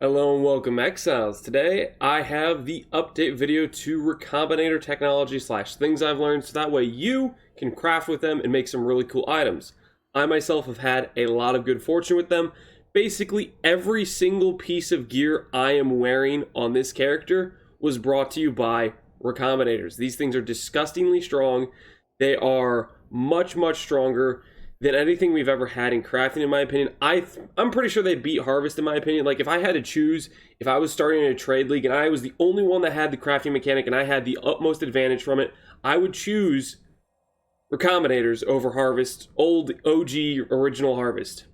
Hello and welcome, Exiles. Today I have the update video to Recombinator technology / things I've learned, so that way you can craft with them and make some really cool items. I myself have had a lot of good fortune with them. Basically every single piece of gear I am wearing on this character was brought to you by Recombinators. These things are disgustingly strong. They are much stronger than anything we've ever had in crafting, in my opinion. I'm pretty sure they beat Harvest, in my opinion. Like, if I had to choose, if I was starting in a trade league and I was the only one that had the crafting mechanic and I had the utmost advantage from it, I would choose Recombinators over Harvest, old OG original Harvest.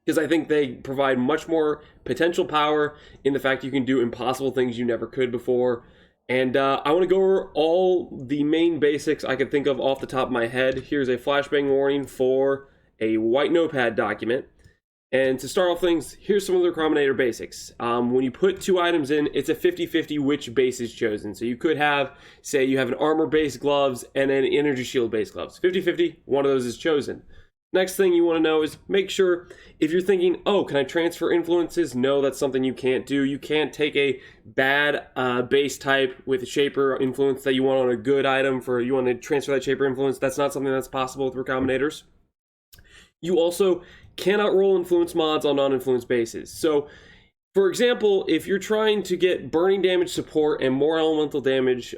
Because I think they provide much more potential power in the fact you can do impossible things you never could before. And I want to go over all the main basics I can think of off the top of my head. Here's a flashbang warning for a white notepad document. And to start off things, here's some of the Recombinator basics. When you put two items in, it's a 50-50 which base is chosen. So you could have, say you have an armor-based gloves and an energy shield-based gloves. 50-50, one of those is chosen. Next thing you want to know is make sure if you're thinking, oh, can I transfer influences? No, that's something you can't do. You can't take a bad base type with a shaper influence that you want on a good item for you want to transfer that shaper influence. That's not something that's possible with Recombinators. You also cannot roll influence mods on non-influence bases. So, for example, if you're trying to get burning damage support and more elemental damage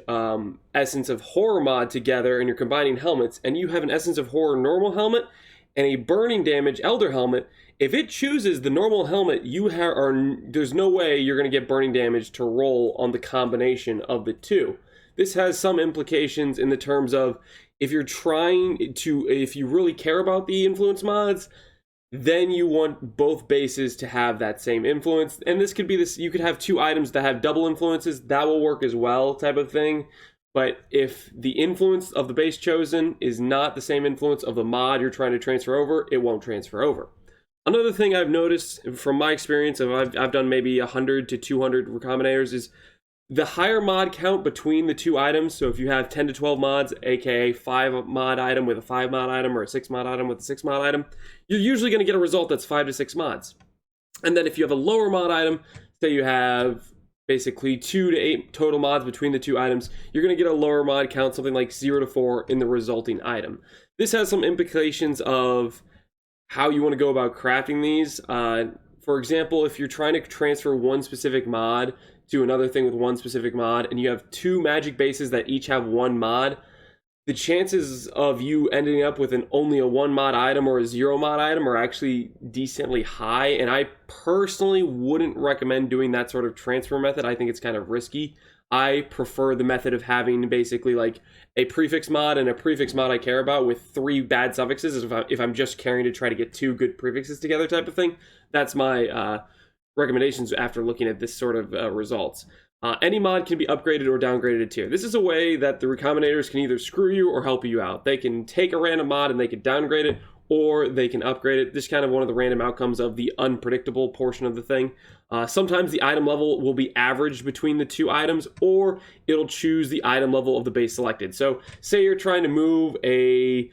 Essence of Horror mod together and you're combining helmets, and you have an Essence of Horror normal helmet and a burning damage Elder helmet, if it chooses the normal helmet, there's no way you're going to get burning damage to roll on the combination of the two. This has some implications in the terms of if you really care about the influence mods, then you want both bases to have that same influence. And this could be you could have two items that have double influences, that will work as well, type of thing. But if the influence of the base chosen is not the same influence of the mod you're trying to transfer over, it won't transfer over. Another thing I've noticed from my experience, I've done maybe 100 to 200 Recombinators, is the higher mod count between the two items. So if you have 10 to 12 mods, aka 5 mod item with a 5 mod item or a 6 mod item with a 6 mod item, you're usually going to get a result that's 5 to 6 mods. And then if you have a lower mod item, say you have basically 2 to 8 total mods between the two items, you're going to get a lower mod count, something like 0 to 4 in the resulting item. This has some implications of how you want to go about crafting these. For example, if you're trying to transfer one specific mod to another thing with one specific mod, and you have two magic bases that each have one mod, the chances of you ending up with only a 1 mod item or a 0 mod item are actually decently high, and I personally wouldn't recommend doing that sort of transfer method. I think it's kind of risky. I prefer the method of having basically like a prefix mod and a prefix mod I care about with 3 bad suffixes if I'm just caring to try to get 2 good prefixes together type of thing. That's my recommendations after looking at this sort of results. Any mod can be upgraded or downgraded a tier. This is a way that the Recombinators can either screw you or help you out. They can take a random mod and they can downgrade it, or they can upgrade it. This is kind of one of the random outcomes of the unpredictable portion of the thing. Sometimes the item level will be averaged between the two items, or it'll choose the item level of the base selected. So say you're trying to move a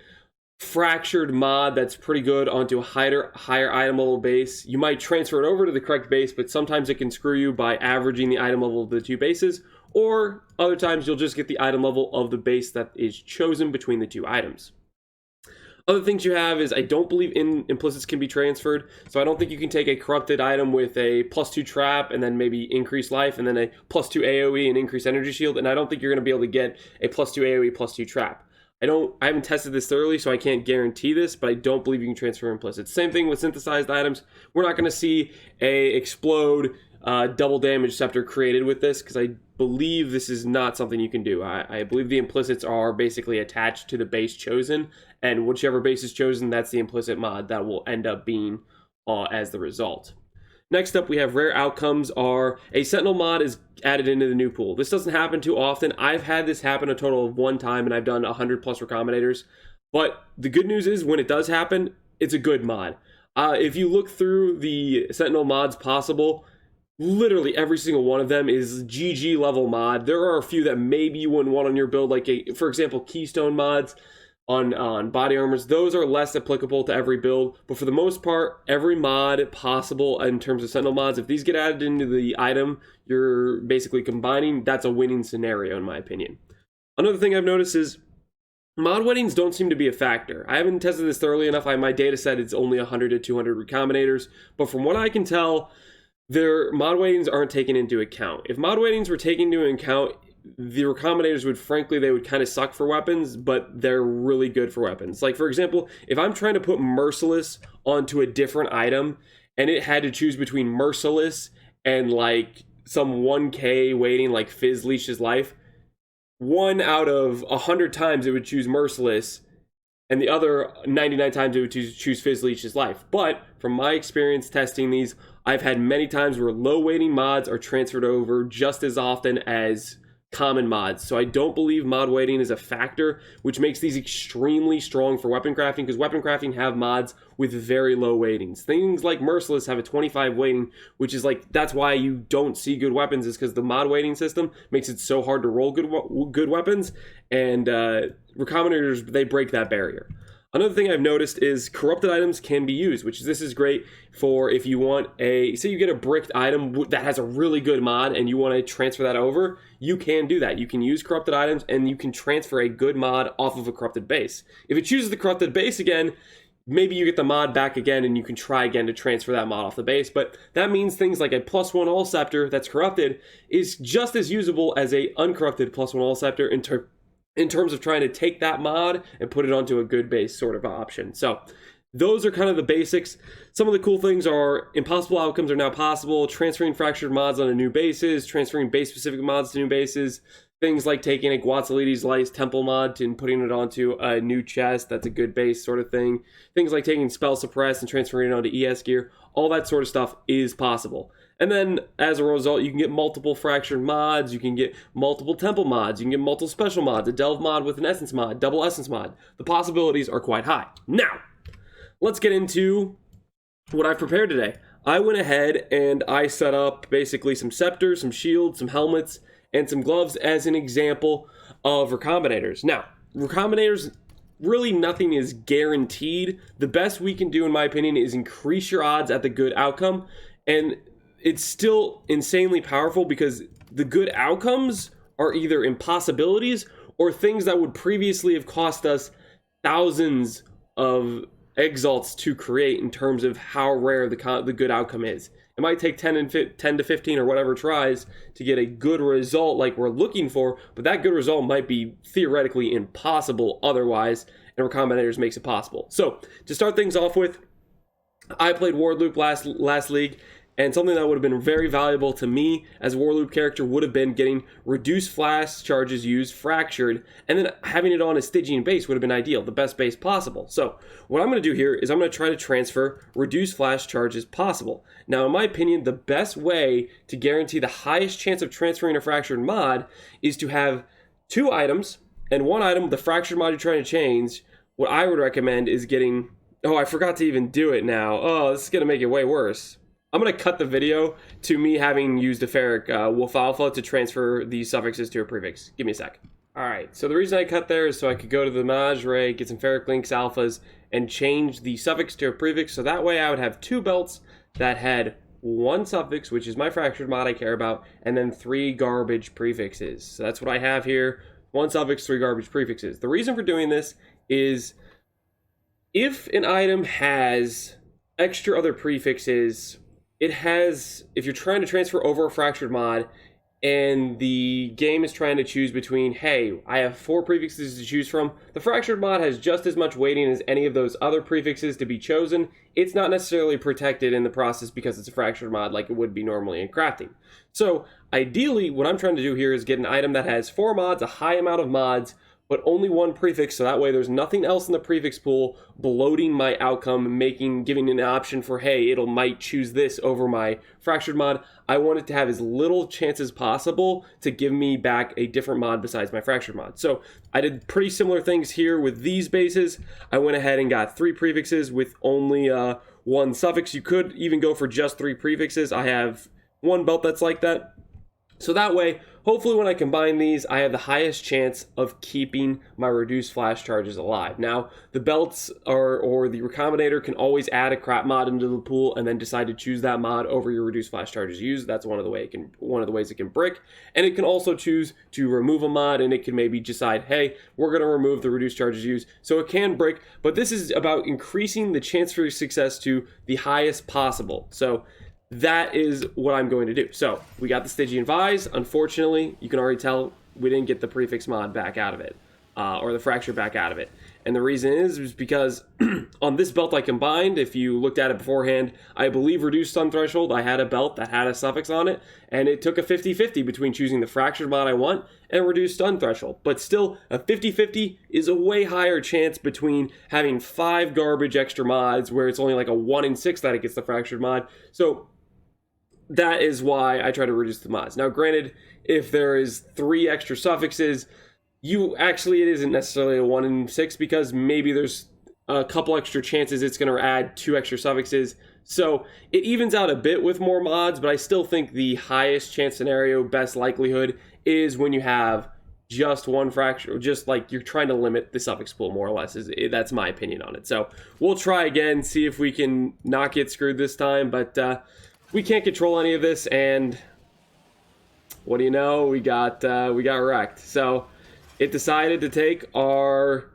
fractured mod that's pretty good onto a higher item level base. You might transfer it over to the correct base, but sometimes it can screw you by averaging the item level of the two bases, or other times you'll just get the item level of the base that is chosen between the two items. Other things you have is I don't believe implicits can be transferred, so I don't think you can take a corrupted item with a +2 trap and then maybe increase life and then a +2 AoE and increase energy shield, and I don't think you're going to be able to get a +2 AoE +2 trap. I haven't tested this thoroughly, so I can't guarantee this, but I don't believe you can transfer implicits. Same thing with synthesized items. We're not going to see a explode double damage scepter created with this, because I believe this is not something you can do. I believe the implicits are basically attached to the base chosen, and whichever base is chosen, that's the implicit mod that will end up being as the result. Next up, we have rare outcomes are a Sentinel mod is added into the new pool. This doesn't happen too often. I've had this happen a total of 1 time, and I've done 100 plus Recombinators. But the good news is when it does happen, it's a good mod. If you look through the Sentinel mods possible, literally every single one of them is GG level mod. There are a few that maybe you wouldn't want on your build, like for example, Keystone mods. on body armors. Those are less applicable to every build, but for the most part, every mod possible in terms of Sentinel mods, if these get added into the item you're basically combining, that's a winning scenario in my opinion. Another thing I've noticed is mod weightings don't seem to be a factor. I haven't tested this thoroughly enough. My data set is only 100 to 200 Recombinators, but from what I can tell, their mod weightings aren't taken into account. If mod weightings were taken into account, the Recombinators would, frankly, they would kind of suck for weapons, but they're really good for weapons. Like, for example, if I'm trying to put Merciless onto a different item, and it had to choose between Merciless and, like, some 1k weighting, like Fizz Leech's Life, 1 out of 100 times it would choose Merciless, and the other 99 times it would choose Fizz Leech's Life. But, from my experience testing these, I've had many times where low weighting mods are transferred over just as often as common mods. So I don't believe mod weighting is a factor, which makes these extremely strong for weapon crafting, because weapon crafting have mods with very low weightings. Things like Merciless have a 25 weighting, which is like, that's why you don't see good weapons, is because the mod weighting system makes it so hard to roll good weapons, and Recombinators, they break that barrier. Another thing I've noticed is corrupted items can be used, this is great for if you want say you get a bricked item that has a really good mod and you want to transfer that over, you can do that. You can use corrupted items and you can transfer a good mod off of a corrupted base. If it chooses the corrupted base again, maybe you get the mod back again and you can try again to transfer that mod off the base, but that means things like a +1 all scepter that's corrupted is just as usable as a uncorrupted +1 all scepter in terms of trying to take that mod and put it onto a good base sort of option. So those are kind of the basics. Some of the cool things are impossible outcomes are now possible, transferring fractured mods onto new bases, transferring base-specific mods to new bases, things like taking a Guatzalides Lice Temple mod and putting it onto a new chest, that's a good base sort of thing. Things like taking Spell Suppress and transferring it onto ES gear, all that sort of stuff is possible. And then, as a result, you can get multiple fractured mods, you can get multiple temple mods, you can get multiple special mods, a delve mod with an essence mod, double essence mod. The possibilities are quite high. Now, let's get into what I've prepared today. I went ahead and I set up basically some scepters, some shields, some helmets, and some gloves as an example of Recombinators. Now, Recombinators, really nothing is guaranteed. The best we can do, in my opinion, is increase your odds at the good outcome, and it's still insanely powerful because the good outcomes are either impossibilities or things that would previously have cost us thousands of exalts to create in terms of how rare the good outcome is. It might take 10 to 15 or whatever tries to get a good result like we're looking for, but that good result might be theoretically impossible otherwise, and Recombinators makes it possible. So, to start things off with, I played Ward Loop last league, and something that would have been very valuable to me as a War Loop character would have been getting reduced flash charges used, fractured, and then having it on a Stygian base would have been ideal, the best base possible. So what I'm going to do here is I'm going to try to transfer reduced flash charges possible. Now, in my opinion, the best way to guarantee the highest chance of transferring a fractured mod is to have 2 items, and 1 item, the fractured mod you're trying to change. What I would recommend is getting... Oh, I forgot to even do it now. Oh, this is going to make it way worse. I'm going to cut the video to me having used a ferric wolf alpha to transfer these suffixes to a prefix. Give me a sec. Alright, so the reason I cut there is so I could go to the Menage Ray, get some ferric links alphas, and change the suffix to a prefix, so that way I would have 2 belts that had 1 suffix, which is my fractured mod I care about, and then 3 garbage prefixes. So that's what I have here, 1 suffix, 3 garbage prefixes. The reason for doing this is if an item has extra other prefixes, if you're trying to transfer over a fractured mod and the game is trying to choose between, hey, I have 4 prefixes to choose from, the fractured mod has just as much weighting as any of those other prefixes to be chosen. It's not necessarily protected in the process because it's a fractured mod like it would be normally in crafting. So ideally, what I'm trying to do here is get an item that has 4 mods, a high amount of mods, but only 1 prefix, so that way there's nothing else in the prefix pool bloating my outcome, giving an option for, hey, might choose this over my fractured mod. I want it to have as little chance as possible to give me back a different mod besides my fractured mod. So I did pretty similar things here with these bases. I went ahead and got 3 prefixes with only 1 suffix. You could even go for just 3 prefixes. I have 1 belt that's like that. So that way, hopefully when I combine these, I have the highest chance of keeping my reduced flash charges alive. Now, the belts or the Recombinator can always add a crap mod into the pool and then decide to choose that mod over your reduced flash charges used. That's one of the ways it can brick. And it can also choose to remove a mod, and it can maybe decide, hey, we're going to remove the reduced charges used. So it can brick, but this is about increasing the chance for success to the highest possible. So that is what I'm going to do. So we got the Stygian Vise. Unfortunately, you can already tell we didn't get the prefix mod back out of it, or the fracture back out of it. And the reason is because on this belt I combined, if you looked at it beforehand, I believe reduced stun threshold, I had a belt that had a suffix on it, and it took a 50-50 between choosing the fractured mod I want and reduced stun threshold. But still, a 50-50 is a way higher chance between having 5 garbage extra mods, where it's only like a 1 in 6 that it gets the fractured mod. So that is why I try to reduce the mods. Now, granted, if there is 3 extra suffixes, it isn't necessarily a 1 in 6, because maybe there's a couple extra chances it's going to add 2 extra suffixes. So it evens out a bit with more mods, but I still think the highest chance scenario, best likelihood, is when you have just one fracture, just like you're trying to limit the suffix pool more or less. That's my opinion on it. So we'll try again, see if we can not get screwed this time, but we can't control any of this, and what do you know, we got wrecked. So it decided to take our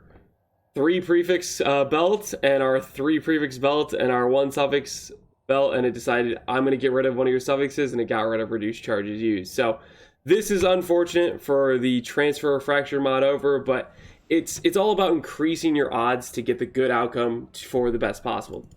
3 prefix belt and our 3 prefix belt and our 1 suffix belt, and it decided, I'm going to get rid of one of your suffixes, and it got rid of reduced charges used. So this is unfortunate for the transfer of fracture mod over, but it's all about increasing your odds to get the good outcome for the best possible.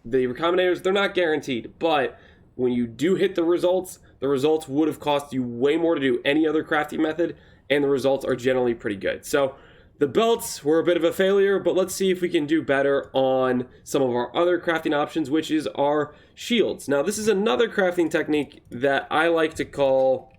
The Recombinators, they're not guaranteed, but when you do hit the results would have cost you way more to do any other crafting method, and the results are generally pretty good. So the belts were a bit of a failure, but let's see if we can do better on some of our other crafting options, which is our shields. Now, this is another crafting technique that I like to call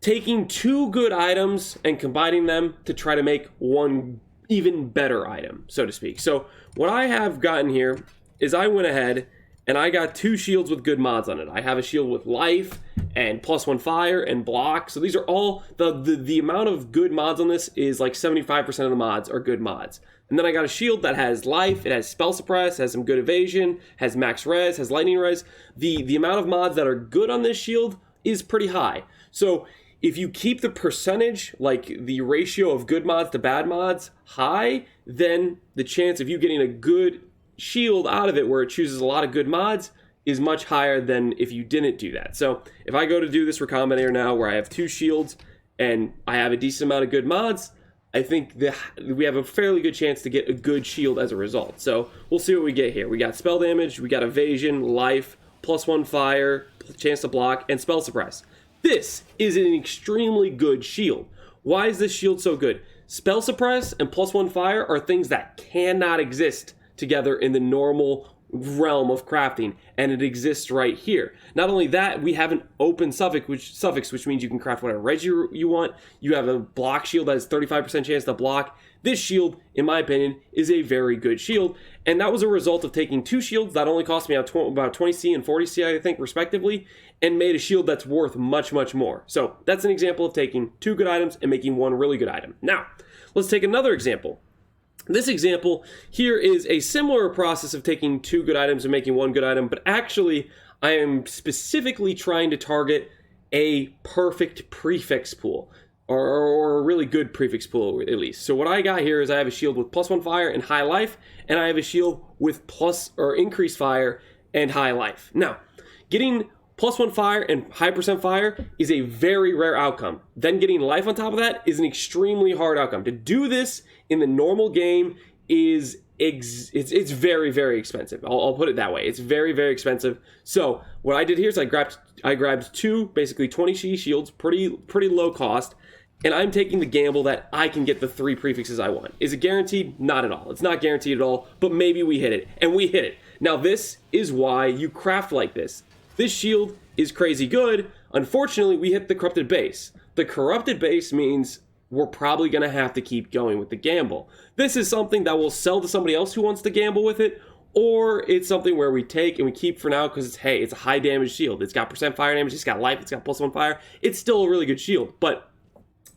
taking 2 good items and combining them to try to make one even better item, so to speak. So what I have gotten here is I went ahead and I got 2 shields with good mods on it. I have a shield with life and +1 fire and block. So these are all, the amount of good mods on this is like 75% of the mods are good mods. And then I got a shield that has life, it has spell suppress, has some good evasion, has max res, has lightning res. The amount of mods that are good on this shield is pretty high. So if you keep the percentage, like the ratio of good mods to bad mods, high, then the chance of you getting a good shield out of it where it chooses a lot of good mods is much higher than if you didn't do that. So if I go to do this Recombinator now where I have 2 shields and I have a decent amount of good mods, I think we have a fairly good chance to get a good shield as a result. So we'll see what we get here. We got spell damage, we got evasion, life, +1 fire, chance to block, and spell suppress. This is an extremely good shield. Why is this shield so good? Spell suppress and +1 fire are things that cannot exist together in the normal realm of crafting, and it exists right here. Not only that, we have an open suffix, which means you can craft whatever reg you want. You have a block shield that has 35% chance to block. This shield, in my opinion, is a very good shield, and that was a result of taking 2 shields that only cost me about 20C and 40C, I think, respectively, and made a shield that's worth much, much more. So that's an example of taking 2 good items and making 1 really good item. Now, let's take another example. This example here is a similar process of taking 2 good items and making 1 good item, but actually I am specifically trying to target a perfect prefix pool, or a really good prefix pool at least. So what I got here is I have a shield with +1 fire and high life, and I have a shield with increased fire and high life. Now, getting +1 fire and high % fire is a very rare outcome. Then getting life on top of that is an extremely hard outcome. To do this in the normal game is it's very, very expensive. I'll put it that way. It's very, very expensive. So what I did here is I grabbed 2 basically 20C shields, pretty low cost, and I'm taking the gamble that I can get the 3 prefixes I want. Is it guaranteed? Not at all. It's not guaranteed at all, but maybe we hit it, and we hit it. Now this is why you craft like this. This shield is crazy good. Unfortunately, we hit the corrupted base. The corrupted base means we're probably going to have to keep going with the gamble. This is something that will sell to somebody else who wants to gamble with it, or it's something where we take and we keep for now because it's, hey, it's a high damage shield. It's got % fire damage, it's got life, it's got +1 fire. It's still a really good shield, but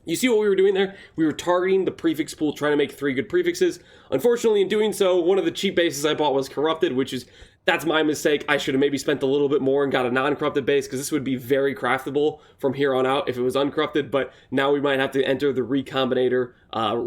you see what we were doing there? We were targeting the prefix pool, trying to make 3 good prefixes. Unfortunately, in doing so, one of the cheap bases I bought was corrupted, which is, that's my mistake. I should have maybe spent a little bit more and got a non-corrupted base, because this would be very craftable from here on out if it was uncorrupted, but now we might have to enter the Recombinator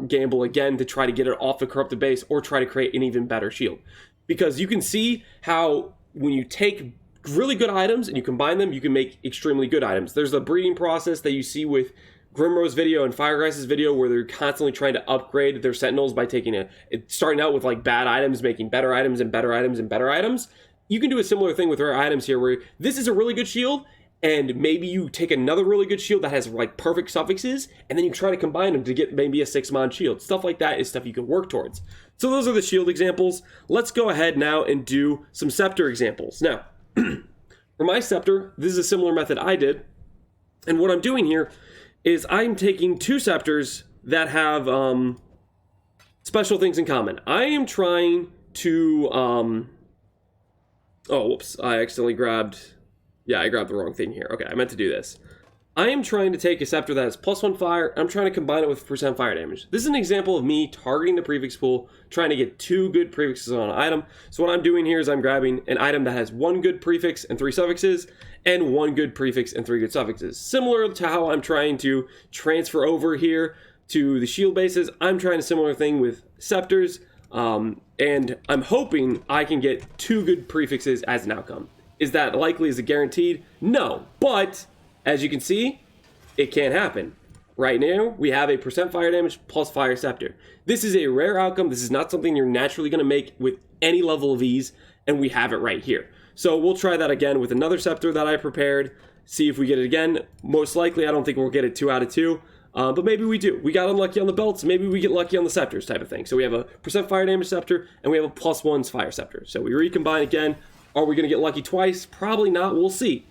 gamble again to try to get it off the corrupted base or try to create an even better shield. Because you can see how when you take really good items and you combine them, you can make extremely good items. There's the breeding process that you see with Grimrow's video and Firegrice's video where they're constantly trying to upgrade their Sentinels by taking starting out with like bad items, making better items and better items and better items. You can do a similar thing with rare items here where this is a really good shield and maybe you take another really good shield that has like perfect suffixes and then you try to combine them to get maybe a 6-mod shield. Stuff like that is stuff you can work towards. So those are the shield examples. Let's go ahead now and do some Sceptre examples. Now, for my Sceptre, this is a similar method I did. And what I'm doing here is I'm taking 2 Sceptres that have special things in common. I am trying to, oh, whoops, I accidentally grabbed, yeah, I grabbed the wrong thing here. Okay, I meant to do this. I am trying to take a Sceptre that has +1 fire, and I'm trying to combine it with % fire damage. This is an example of me targeting the prefix pool, trying to get 2 good prefixes on an item. So what I'm doing here is I'm grabbing an item that has 1 good prefix and 3 suffixes, and 1 good prefix and 3 good suffixes. Similar to how I'm trying to transfer over here to the shield bases, I'm trying a similar thing with Scepters, and I'm hoping I can get 2 good prefixes as an outcome. Is that likely? Is it guaranteed? No, but as you can see, it can happen. Right now, we have a % fire damage plus fire Sceptre. This is a rare outcome. This is not something you're naturally going to make with any level of ease, and we have it right here. So we'll try that again with another Sceptre that I prepared, see if we get it again. Most likely, I don't think we'll get it 2 out of 2, but maybe we do. We got unlucky on the belts, maybe we get lucky on the Scepters type of thing. So we have a % fire damage Sceptre, and we have a +1 fire Sceptre. So we recombine again. Are we going to get lucky twice? Probably not. We'll see.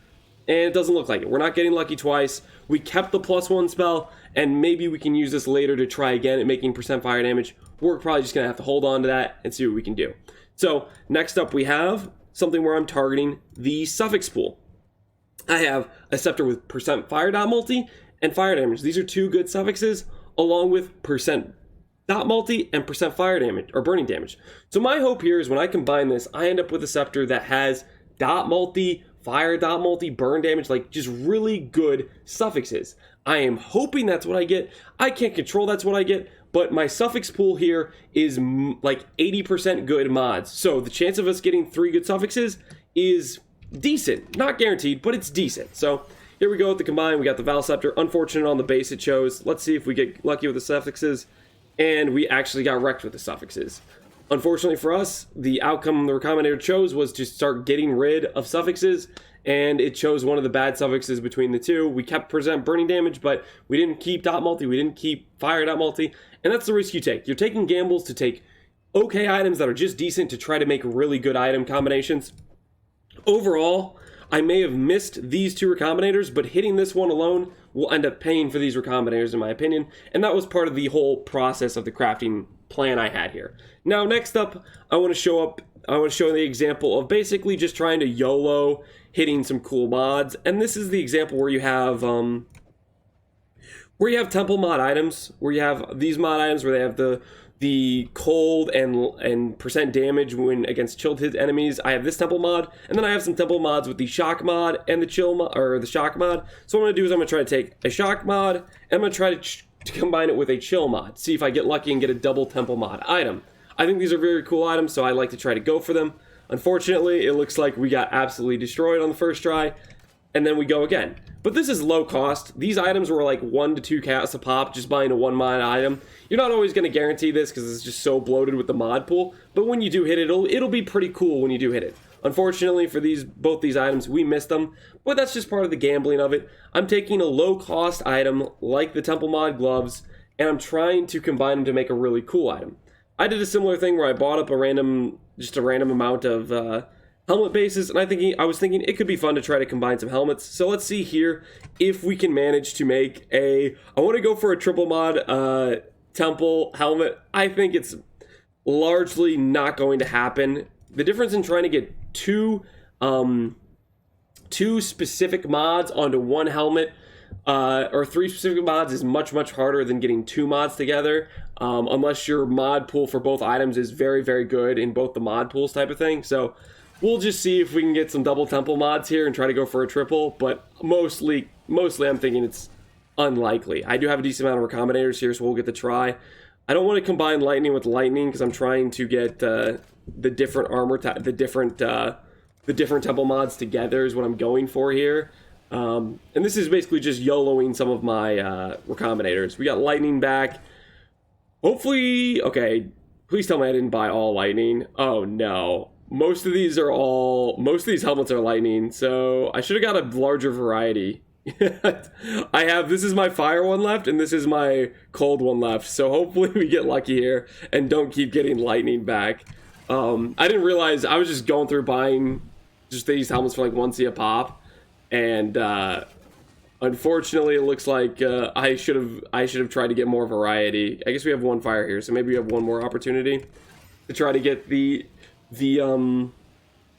And it doesn't look like it. We're not getting lucky twice. We kept the +1 spell, and maybe we can use this later to try again at making % fire damage. We're probably just going to have to hold on to that and see what we can do. So next up we have something where I'm targeting the suffix pool. I have a Sceptre with % fire dot multi and fire damage. These are 2 good suffixes along with % dot multi and % fire damage or burning damage. So my hope here is when I combine this, I end up with a Sceptre that has dot multi, fire dot multi, burn damage, like just really good suffixes. I am hoping that's what I get. I can't control that's what I get, but my suffix pool here is like 80% good mods. So the chance of us getting 3 good suffixes is decent. Not guaranteed, but it's decent. So here we go with the combine. We got the Val Sceptre. Unfortunate on the base it chose. Let's see if we get lucky with the suffixes. And we actually got wrecked with the suffixes. Unfortunately for us, the outcome the Recombinator chose was to start getting rid of suffixes, and it chose one of the bad suffixes between the 2. We kept % burning damage, but we didn't keep dot multi, we didn't keep fire dot multi, and that's the risk you take. You're taking gambles to take okay items that are just decent to try to make really good item combinations. Overall, I may have missed these 2 Recombinators, but hitting this one alone will end up paying for these Recombinators in my opinion, and that was part of the whole process of the crafting plan I had here. Now next up, I want to show the example of basically just trying to YOLO hitting some cool mods, and this is the example where you have temple mod items, where you have these mod items where they have the cold and % damage when against chilled hit enemies. I have this temple mod, and then I have some temple mods with the shock mod and the chill mod, or the shock mod. So what I'm gonna do is I'm gonna try to take a shock mod and I'm gonna try to combine it with a chill mod, see if I get lucky and get a double temple mod item. I think these are very cool items, so I like to try to go for them. Unfortunately, it looks like we got absolutely destroyed on the first try, and then we go again. But this is low cost. These items were like 1 to 2 casts a pop, just buying a 1 mod item. You're not always going to guarantee this because it's just so bloated with the mod pool, but when you do hit it, it'll be pretty cool when you do hit it. Unfortunately for both these items, we missed them, but that's just part of the gambling of it. I'm taking a low cost item like the temple mod gloves, and I'm trying to combine them to make a really cool item. I did a similar thing where I bought up a random amount of helmet bases, and I was thinking it could be fun to try to combine some helmets. So let's see here if we can manage to make I want to go for a triple mod temple helmet. I think it's largely not going to happen the difference in trying to get two specific mods onto one helmet, or 3 specific mods, is much harder than getting 2 mods together, unless your mod pool for both items is very good in both the mod pools type of thing. So we'll just see if we can get some double temple mods here and try to go for a triple, but mostly I'm thinking it's unlikely. I do have a decent amount of Recombinators here, so we'll get the try. I don't want to combine lightning with lightning because I'm trying to get the different armor, the different temple mods together is what I'm going for here. And this is basically just YOLOing some of my Recombinators. We got lightning back. Hopefully, okay, please tell me I didn't buy all lightning. Oh no. Most of these helmets are lightning, so I should have got a larger variety. This is my fire one left, and this is my cold one left, so hopefully we get lucky here and don't keep getting lightning back. I didn't realize, I was just going through buying just these helmets for like 1C a pop, and unfortunately it looks like I should have tried to get more variety. I guess we have 1 fire here, so maybe we have 1 more opportunity to try to get the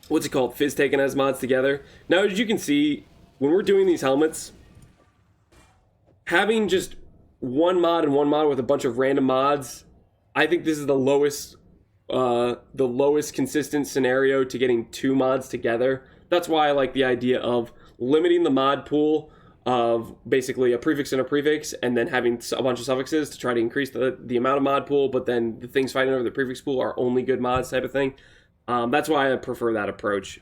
what's it called, fizz taken as mods together. Now, as you can see, when we're doing these helmets, having just 1 mod and 1 mod with a bunch of random mods, I think this is the lowest consistent scenario to getting 2 mods together. That's why I like the idea of limiting the mod pool of basically a prefix and a prefix, and then having a bunch of suffixes to try to increase the amount of mod pool, but then the things fighting over the prefix pool are only good mods type of thing. That's why I prefer that approach.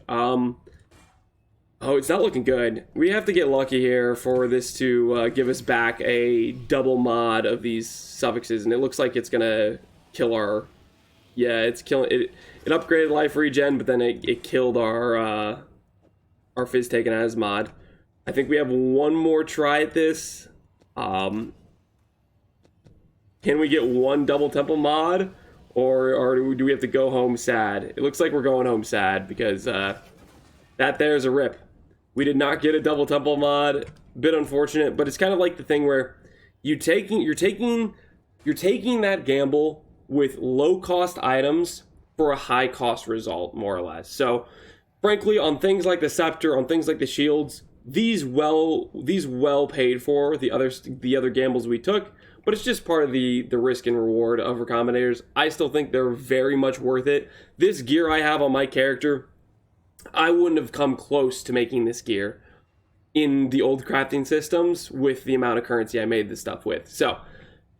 Oh, it's not looking good. We have to get lucky here for this to give us back a double mod of these suffixes, and it looks like it's gonna kill our... Yeah, it's killing it. It upgraded life regen, but then it killed our fizz taken as mod. I think we have 1 more try at this. Can we get 1 double temple mod, or do we have to go home sad? It looks like we're going home sad because that there's a rip. We did not get a double temple mod. Bit unfortunate, but it's kind of like the thing where you're taking that gamble with low cost items for a high cost result, more or less. So frankly, on things like the Sceptre, on things like the shields, these well paid for the other gambles we took, but it's just part of the risk and reward of Recombinators. I still think they're very much worth it. This gear I have on my character, I wouldn't have come close to making this gear in the old crafting systems with the amount of currency I made this stuff with. So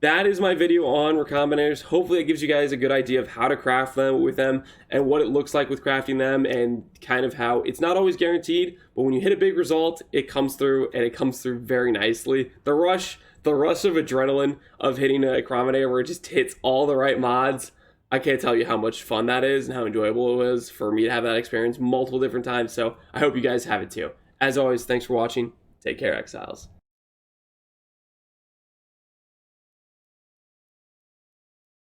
that is my video on Recombinators. Hopefully it gives you guys a good idea of how to craft them with them and what it looks like with crafting them, and kind of how it's not always guaranteed, but when you hit a big result, it comes through, and it comes through very nicely. The rush of adrenaline of hitting a Recombinator where it just hits all the right mods, I can't tell you how much fun that is and how enjoyable it was for me to have that experience multiple different times. So I hope you guys have it too. As always, thanks for watching. Take care, Exiles.